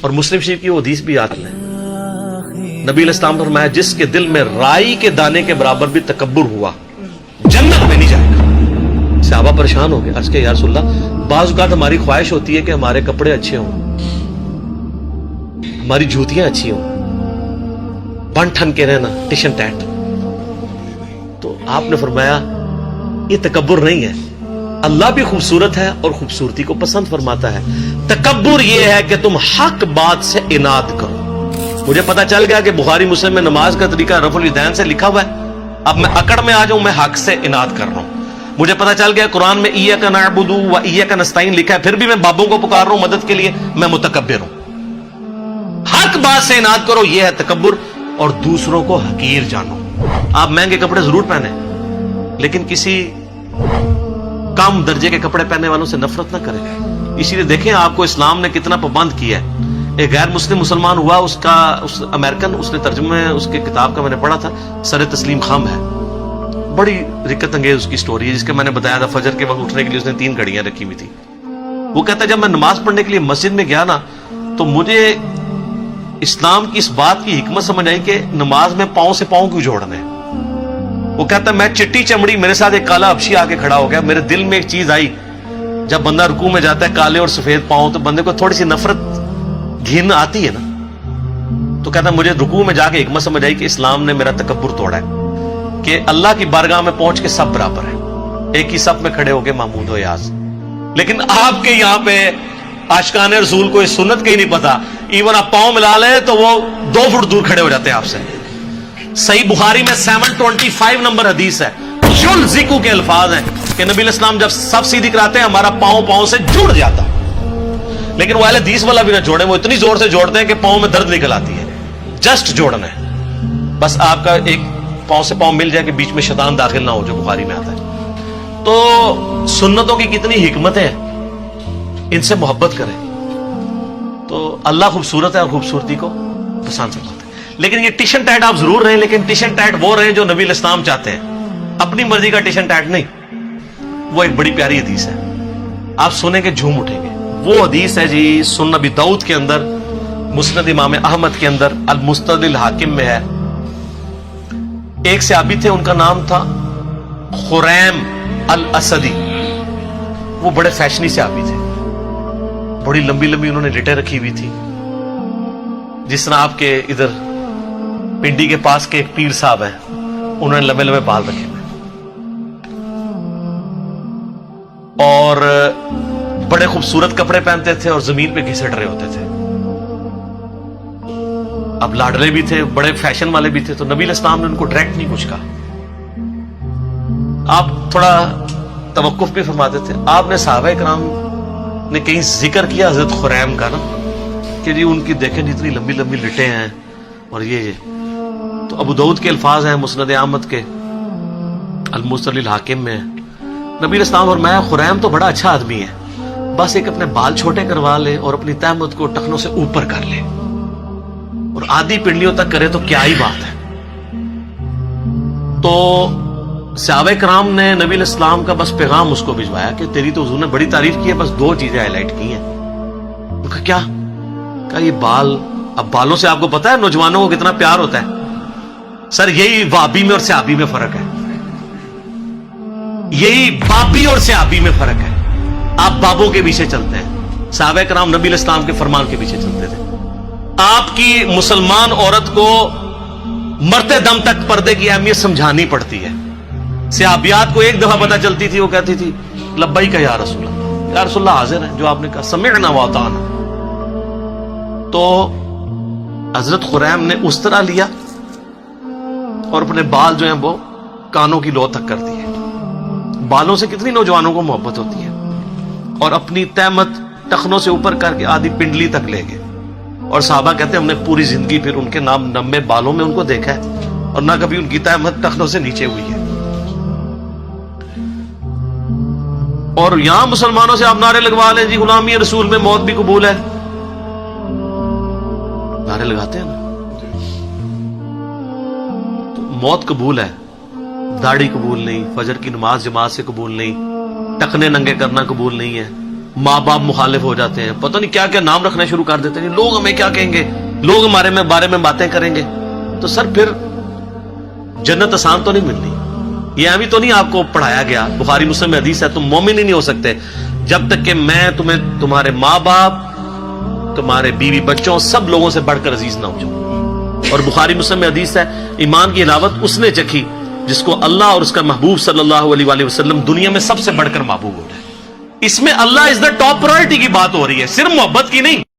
اور مسلم شریف کی وہ حدیث بھی یاد لیں، نبی علیہ السلام نے فرمایا جس کے دل میں رائی کے دانے کے برابر بھی تکبر ہوا جنت میں نہیں جائے گا۔ صحابہ پریشان ہو گئے، عرض کہ یا رسول اللہ بعض اوقات ہماری خواہش ہوتی ہے کہ ہمارے کپڑے اچھے ہوں، ہماری جوتیاں اچھی ہوں، بن ٹھن کے رہنا ٹشن ٹیٹ، تو آپ نے فرمایا یہ تکبر نہیں ہے، اللہ بھی خوبصورت ہے اور خوبصورتی کو پسند فرماتا ہے، تکبر یہ ہے کہ تم حق بات سے اناد کرو۔ مجھے پتا چل گیا کہ بخاری مسلم میں نماز کا طریقہ رفع الیدین سے لکھا ہوا ہے، اب میں اکڑ میں آ جاؤں، میں حق سے اناد کر رہا ہوں۔ مجھے پتا چل گیا قرآن میں ایاک نعبد و ایاک نستعین لکھا ہے، پھر بھی میں بابوں کو پکار رہا ہوں مدد کے لیے، میں متکبر ہوں۔ حق بات سے اناد کرو، یہ ہے تکبر، اور دوسروں کو حقیر جانو۔ آپ مہنگے کپڑے ضرور پہنے لیکن کسی کم درجے کے کپڑے پہننے والوں سے نفرت نہ کریں۔ اسی لیے دیکھیں آپ کو اسلام نے کتنا پابند کیا ہے۔ ایک غیر مسلم مسلمان ہوا، اس امریکن، اس نے ترجمہ اس کی کتاب کا میں نے پڑھا تھا، سر تسلیم خم ہے، بڑی رکت انگیز اس کی سٹوری ہے، جس کا میں نے بتایا تھا فجر کے وقت اٹھنے کے لیے اس نے 3 گھڑیاں رکھی ہوئی تھی۔ وہ کہتا ہے جب میں نماز پڑھنے کے لیے مسجد میں گیا نا تو مجھے اسلام کی اس بات کی حکمت سمجھ آئی کہ نماز میں پاؤں سے پاؤں کیوں جوڑنے۔ وہ کہتا ہے میں چٹی چمڑی، میرے ساتھ ایک کالا حبشی آ کے کھڑا ہو گیا، میرے دل میں ایک چیز آئی، جب بندہ رکوع میں جاتا ہے کالے اور سفید پاؤں تو بندے کو تھوڑی سی نفرت گھن آتی ہے نا، تو کہتا ہے مجھے رکوع میں جا کے حکمت سمجھ آئی کہ اسلام نے میرا تکبر توڑا ہے، کہ اللہ کی بارگاہ میں پہنچ کے سب برابر ہے، ایک ہی صف میں کھڑے ہو کے محمود و یاز۔ لیکن آپ کے یہاں پہ عاشقان رسول کو اس سنت کا ہی نہیں پتا، ایون آپ پاؤں ملا لیں تو وہ 2 فٹ دور کھڑے ہو جاتے ہیں آپ سے۔ صحیح بخاری میں 725 نمبر حدیث ہے، یلزقو کے الفاظ ہیں کہ نبی علیہ السلام جب صف سیدھی کراتے ہیں ہمارا پاؤں سے جڑ جاتا، لیکن وہ اہل حدیث والا بھی نہ جوڑے، وہ اتنی زور سے جوڑتے ہیں کہ پاؤں میں درد نکل آتی ہے۔ جسٹ جوڑنا ہے، بس آپ کا ایک پاؤں سے پاؤں مل جائے کہ بیچ میں شیطان داخل نہ ہو، جو بخاری میں آتا ہے۔ تو سنتوں کی کتنی حکمتیں ہیں، ان سے محبت کریں تو اللہ خوبصورت ہے اور خوبصورتی کو پسند کرتا ہے۔ لیکن یہ ٹشن ٹیٹ آپ ضرور رہیں، لیکن ٹشن ٹیٹ وہ رہیں جو نبی علیہ السلام چاہتے ہیں، اپنی مرضی کا ٹشن ٹیٹ نہیں۔ وہ ایک بڑی پیاری حدیث ہے، آپ سنیں گے جھوم اٹھیں گے۔ وہ حدیث ہے جی سنن نبی داؤد کے اندر، مسند امام احمد کے اندر، المستدرک الحاکم میں ہے۔ ایک صحابی تھے، ان کا نام تھا خریم الاسدی، وہ بڑے فیشنی صحابی تھے، بڑی لمبی لمبی انہوں نے لٹیں رکھی ہوئی تھی، جس طرح آپ کے ادھر پنڈی کے پاس کے ایک پیر صاحب ہیں، انہوں نے لمبے لمبے بال رکھے ہوئے، اور بڑے خوبصورت کپڑے پہنتے تھے اور زمین پہ گھسٹ رہے ہوتے تھے۔ اب لاڈلے بھی تھے، بڑے فیشن والے بھی تھے، تو نبی علیہ السلام نے ان کو ڈائریکٹ نہیں کچھ کہا، آپ تھوڑا توقف بھی فرماتے تھے۔ آپ نے صحابہ کرام نے کہیں ذکر کیا حضرت خریم کا نا، کہ جی ان کی دیکھیں جتنی لمبی لمبی لٹیں ہیں اور یہ تو ابو داؤد کے الفاظ ہیں، مسند احمد کے المستدرک الحاکم میں نبی علیہ السلام فرمایا خریم تو بڑا اچھا آدمی ہے، بس ایک اپنے بال چھوٹے کروا لے اور اپنی تہمت کو ٹخنوں سے اوپر کر لے اور آدھی پنڈلیوں تک کرے تو کیا ہی بات ہے۔ تو صحابہ کرام نے نبی علیہ السلام کا بس پیغام اس کو بھجوایا کہ تیری تو حضور نے بڑی تعریف کی ہے، بس 2 چیزیں ہائی لائٹ کی ہیں۔ ان کا کیا؟ کہا یہ بال، اب بالوں سے آپ کو پتا ہے نوجوانوں کو کتنا پیار ہوتا ہے۔ سر یہی وابی میں اور صحابی میں فرق ہے، یہی بابی اور صحابی میں فرق ہے۔ آپ بابوں کے پیچھے چلتے ہیں، صحابہ کرام نبی علیہ السلام کے فرمان کے پیچھے چلتے تھے۔ آپ کی مسلمان عورت کو مرتے دم تک پردے کی اہمیت سمجھانی پڑتی ہے۔ صحابیات کو ایک دفعہ پتہ چلتی تھی، وہ کہتی تھی لبیک یا رسول اللہ، یا رسول اللہ حاضر ہے جو آپ نے کہا، سمعنا واطعنا۔ تو حضرت خریم نے اس طرح لیا اور اپنے بال جو ہیں وہ کانوں کی لو تک کر دیے۔ بالوں سے کتنی نوجوانوں کو محبت ہوتی ہے، اور اپنی تہمت ٹخنوں سے اوپر کر کے آدھی پنڈلی تک لے گئے۔ اور صحابہ کہتے ہیں ہم نے پوری زندگی پھر ان کے نام نمے بالوں میں ان کو دیکھا ہے، اور نہ کبھی ان کی تہمت ٹخنوں سے نیچے ہوئی ہے۔ اور یہاں مسلمانوں سے آپ نعرے لگوا لیں جی غلامی رسول میں موت بھی قبول ہے، نعرے لگاتے ہیں نا، تو موت قبول ہے، داڑھی قبول نہیں، فجر کی نماز جماعت سے قبول نہیں، ٹکنے ننگے کرنا قبول نہیں ہے، ماں باپ مخالف ہو جاتے ہیں، پتہ نہیں کیا کیا نام رکھنا شروع کر دیتے ہیں، لوگ ہمیں کیا کہیں گے، لوگ ہمارے بارے میں باتیں کریں گے، تو سر پھر جنت آسان تو نہیں ملنی. یہ ابھی تو نہیں آپ کو پڑھایا گیا، بخاری مسلم میں حدیث ہے تم مومن ہی نہیں ہو سکتے جب تک کہ میں تمہیں تمہارے ماں باپ، تمہارے بیوی بچوں، سب لوگوں سے بڑھ کر عزیز نہ ہو جاؤں. اور بخاری مسلم میں حدیث ہے ایمان کی علاوت اس نے چکھی جس کو اللہ اور اس کا محبوب صلی اللہ علیہ وآلہ وسلم دنیا میں سب سے بڑھ کر محبوب ہو جائے. اس میں اللہ از دا ٹاپ پرائرٹی کی بات ہو رہی ہے، صرف محبت کی نہیں.